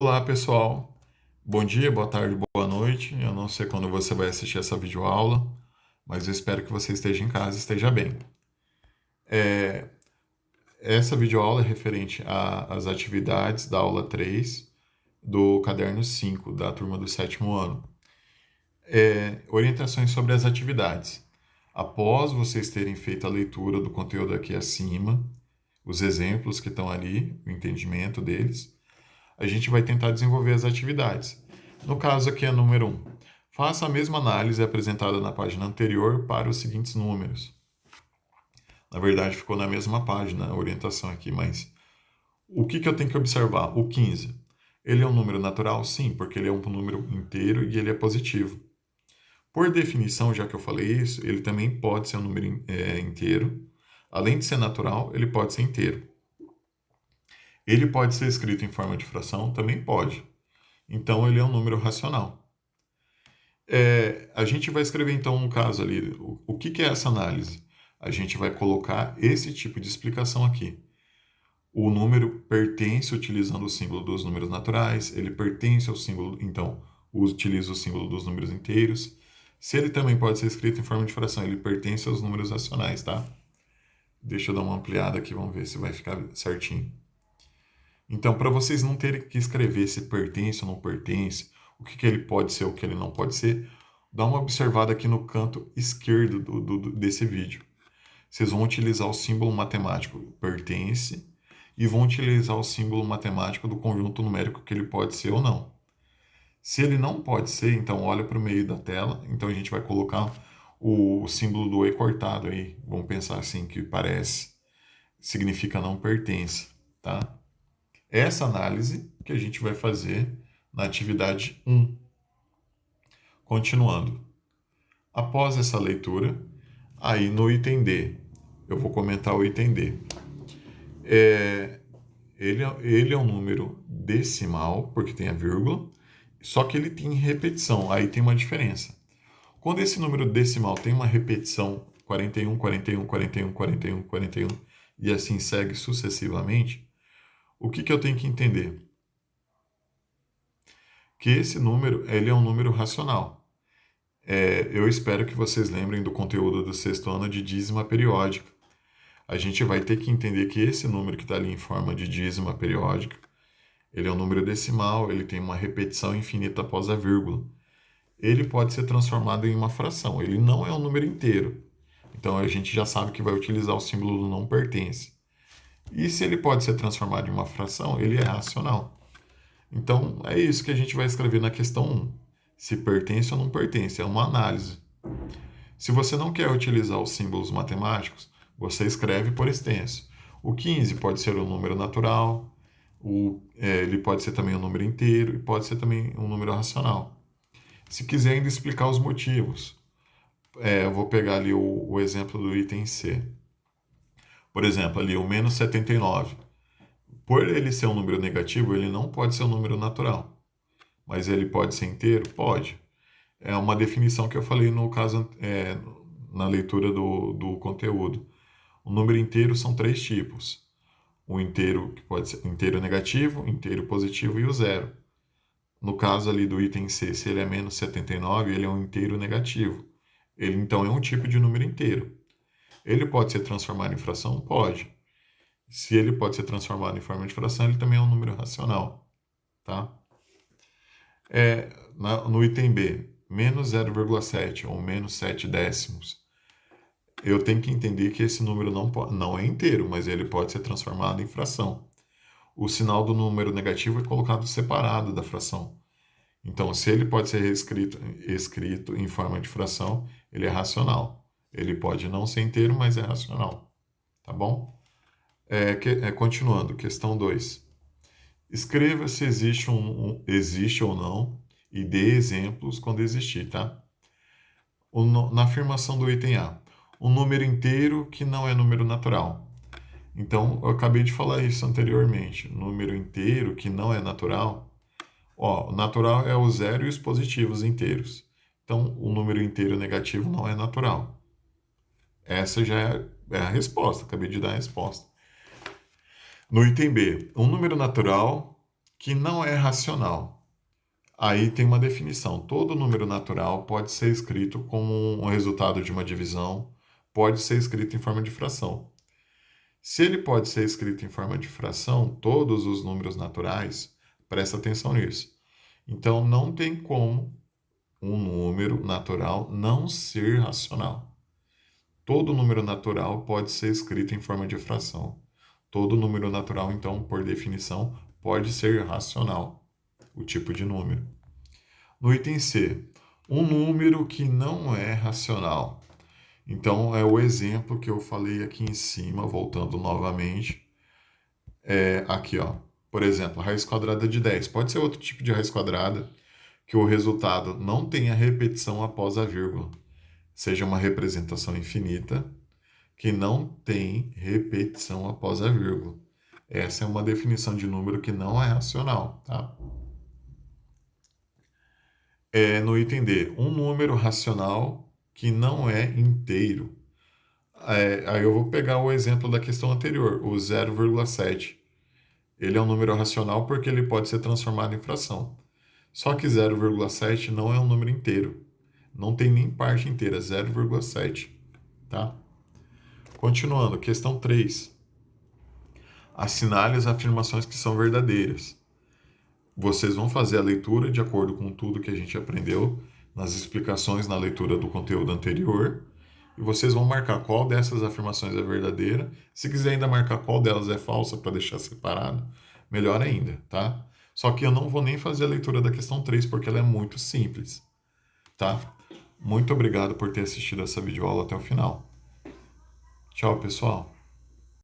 Olá, pessoal. Bom dia, boa tarde, boa noite. Eu não sei quando você vai assistir essa videoaula, mas eu espero que você esteja em casa e esteja bem. É, Essa videoaula é referente às atividades da aula 3 do caderno 5 da turma do sétimo ano. Orientações sobre as atividades. Após vocês terem feito a leitura do conteúdo aqui acima, os exemplos que estão ali, o entendimento deles, a gente vai tentar desenvolver as atividades. No caso aqui é número 1. Faça a mesma análise apresentada na página anterior para os seguintes números. Na verdade, ficou na mesma página a orientação aqui, mas o que eu tenho que observar? O 15. Ele é um número natural? Sim, porque ele é um número inteiro e ele é positivo. Por definição, já que eu falei isso, ele também pode ser um número inteiro. Além de ser natural, ele pode ser inteiro. Ele pode ser escrito em forma de fração? Também pode. Então, ele é um número racional. A gente vai escrever então um caso ali. O que é essa análise? A gente vai colocar esse tipo de explicação aqui. O número pertence utilizando o símbolo dos números naturais, ele pertence ao símbolo, então utiliza o símbolo dos números inteiros. Se ele também pode ser escrito em forma de fração, ele pertence aos números racionais, tá? Deixa eu dar uma ampliada aqui, vamos ver se vai ficar certinho. Então, para vocês não terem que escrever se pertence ou não pertence, o que ele pode ser, o que ele não pode ser, dá uma observada aqui no canto esquerdo desse vídeo. Vocês vão utilizar o símbolo matemático pertence e vão utilizar o símbolo matemático do conjunto numérico que ele pode ser ou não. Se ele não pode ser, então olha para o meio da tela. Então a gente vai colocar o símbolo do E cortado aí. Vamos pensar assim que parece. Significa não pertence, tá? Essa análise que a gente vai fazer na atividade 1. Continuando. Após essa leitura, aí no item D, eu vou comentar o item D. Ele é um número decimal, porque tem a vírgula, só que ele tem repetição, aí tem uma diferença. Quando esse número decimal tem uma repetição 41, 41, 41, 41, 41 e assim segue sucessivamente, o que eu tenho que entender? Que esse número ele é um número racional. Eu espero que vocês lembrem do conteúdo do sexto ano de dízima periódica. A gente vai ter que entender que esse número que está ali em forma de dízima periódica, ele é um número decimal, ele tem uma repetição infinita após a vírgula. Ele pode ser transformado em uma fração, ele não é um número inteiro. Então a gente já sabe que vai utilizar o símbolo do não pertence. E se ele pode ser transformado em uma fração, ele é racional. Então é isso que a gente vai escrever na questão 1. Se pertence ou não pertence, é uma análise. Se você não quer utilizar os símbolos matemáticos, você escreve por extenso. O 15 pode ser um número natural, ele pode ser também um número inteiro e pode ser também um número racional. Se quiser ainda explicar os motivos, eu vou pegar ali o exemplo do item C. Por exemplo, ali o menos 79. Por ele ser um número negativo, ele não pode ser um número natural. Mas ele pode ser inteiro? Pode. É uma definição que eu falei no caso, na leitura do conteúdo. O número inteiro são três tipos. O inteiro que pode ser inteiro negativo, inteiro positivo e o zero. No caso ali do item C, se ele é menos 79, ele é um inteiro negativo. Ele então é um tipo de número inteiro. Ele pode ser transformado em fração? Pode. Se ele pode ser transformado em forma de fração, ele também é um número racional, tá? No item B, menos 0,7 ou menos 7 décimos. Eu tenho que entender que esse número não é inteiro, mas ele pode ser transformado em fração. O sinal do número negativo é colocado separado da fração. Então, se ele pode ser escrito em forma de fração, ele é racional. Ele pode não ser inteiro, mas é racional. Tá bom? Continuando, questão 2. Escreva se existe ou não e dê exemplos quando existir, tá? Na afirmação do item A, um número inteiro que não é número natural. Então, eu acabei de falar isso anteriormente. Número inteiro que não é natural. O natural é o zero e os positivos inteiros. Então, o número inteiro negativo não é natural. Essa já é a resposta, acabei de dar a resposta. No item B, um número natural que não é racional. Aí tem uma definição. Todo número natural pode ser escrito como um resultado de uma divisão, pode ser escrito em forma de fração. Se ele pode ser escrito em forma de fração, todos os números naturais, presta atenção nisso. Então, não tem como um número natural não ser racional. Todo número natural pode ser escrito em forma de fração. Todo número natural, então, por definição, pode ser racional, o tipo de número. No item C, um número que não é racional. Então, é o exemplo que eu falei aqui em cima, voltando novamente. Aqui, ó. Por exemplo, raiz quadrada de 10. Pode ser outro tipo de raiz quadrada, que o resultado não tenha repetição após a vírgula. Seja uma representação infinita, que não tem repetição após a vírgula. Essa é uma definição de número que não é racional, tá? No item D, um número racional que não é inteiro. Aí eu vou pegar o exemplo da questão anterior, o 0,7. Ele é um número racional porque ele pode ser transformado em fração. Só que 0,7 não é um número inteiro. Não tem nem parte inteira, 0,7, tá? Continuando, questão 3. Assinale as afirmações que são verdadeiras. Vocês vão fazer a leitura de acordo com tudo que a gente aprendeu nas explicações na leitura do conteúdo anterior. E vocês vão marcar qual dessas afirmações é verdadeira. Se quiser ainda marcar qual delas é falsa para deixar separado, melhor ainda, tá? Só que eu não vou nem fazer a leitura da questão 3 porque ela é muito simples, tá? Muito obrigado por ter assistido essa videoaula até o final. Tchau, pessoal.